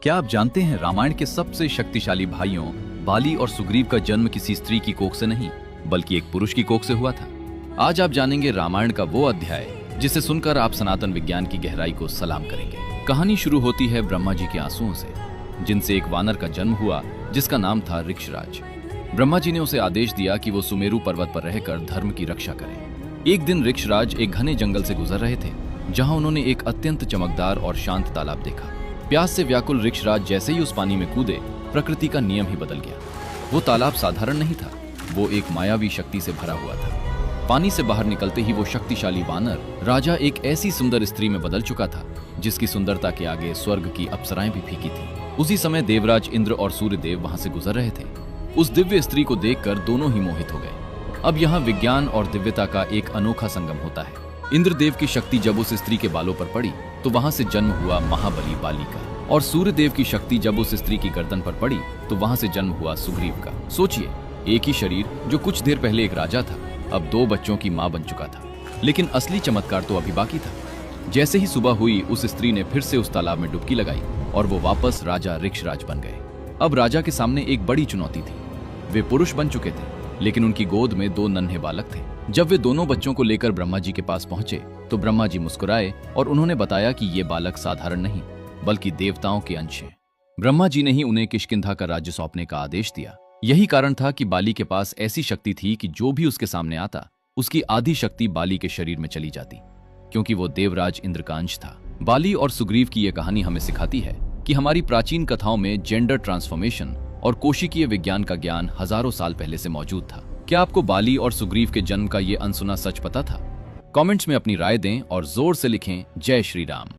क्या आप जानते हैं रामायण के सबसे शक्तिशाली भाइयों बाली और सुग्रीव का जन्म किसी स्त्री की कोख से नहीं बल्कि एक पुरुष की कोख से हुआ था। आज आप जानेंगे रामायण का वो अध्याय जिसे सुनकर आप सनातन विज्ञान की गहराई को सलाम करेंगे। कहानी शुरू होती है ब्रह्मा जी के आंसुओं से, जिनसे एक वानर का जन्म हुआ जिसका नाम था ऋक्षराज। ब्रह्मा जी ने उसे आदेश दिया कि वो सुमेरु पर्वत पर रहकर धर्म की रक्षा करे। एक दिन ऋक्षराज एक घने जंगल से गुजर रहे थे, जहां उन्होंने एक अत्यंत चमकदार और शांत तालाब देखा। प्यास से व्याकुल ऋक्षराज जैसे ही उस पानी में कूदे, प्रकृति का नियम ही बदल गया। वो तालाब साधारण नहीं था, वो एक मायावी शक्ति से भरा हुआ था। पानी से बाहर निकलते ही वो शक्तिशाली वानर राजा एक ऐसी सुंदर स्त्री में बदल चुका था जिसकी सुंदरता के आगे स्वर्ग की अप्सराएं भी फीकी थी। उसी समय देवराज इंद्र और सूर्यदेव वहां से गुजर रहे थे। उस दिव्य स्त्री को देखकर दोनों ही मोहित हो गए। अब यहाँ विज्ञान और दिव्यता का एक अनोखा संगम होता है। इंद्रदेव की शक्ति जब उस स्त्री के बालों पर पड़ी तो वहां से जन्म हुआ महाबली बाली का, और सूर्यदेव की शक्ति जब उस स्त्री की गर्दन पर पड़ी तो वहां से जन्म हुआ सुग्रीव का। सोचिए, एक ही शरीर जो कुछ देर पहले एक राजा था, अब 2 बच्चों की मां बन चुका था। लेकिन असली चमत्कार तो अभी बाकी था। जैसे ही सुबह हुई, उस स्त्री ने फिर से उस तालाब में डुबकी लगाई और वो वापस राजा ऋक्षराज बन गए। अब राजा के सामने एक बड़ी चुनौती थी। वे पुरुष बन चुके थे, लेकिन उनकी गोद में 2 नन्हे बालक थे। जब वे दोनों बच्चों को लेकर ब्रह्मा जी के पास पहुंचे तो ब्रह्मा जी मुस्कुराए और उन्होंने बताया कि ये बालक साधारण नहीं बल्कि देवताओं के अंश हैं। ब्रह्मा जी ने ही उन्हें किष्किंधा का राज्य सौंपने का आदेश दिया। यही कारण था कि बाली के पास ऐसी शक्ति थी कि जो भी उसके सामने आता, उसकी आधी शक्ति बाली के शरीर में चली जाती, क्योंकि वो देवराज इंद्र का अंश था। बाली और सुग्रीव की यह कहानी हमें सिखाती है कि हमारी प्राचीन कथाओं में जेंडर ट्रांसफॉर्मेशन और कोशिकीय विज्ञान का ज्ञान हजारों साल पहले से मौजूद था। क्या आपको बाली और सुग्रीव के जन्म का ये अनसुना सच पता था? कमेंट्स में अपनी राय दें और जोर से लिखें जय श्री राम।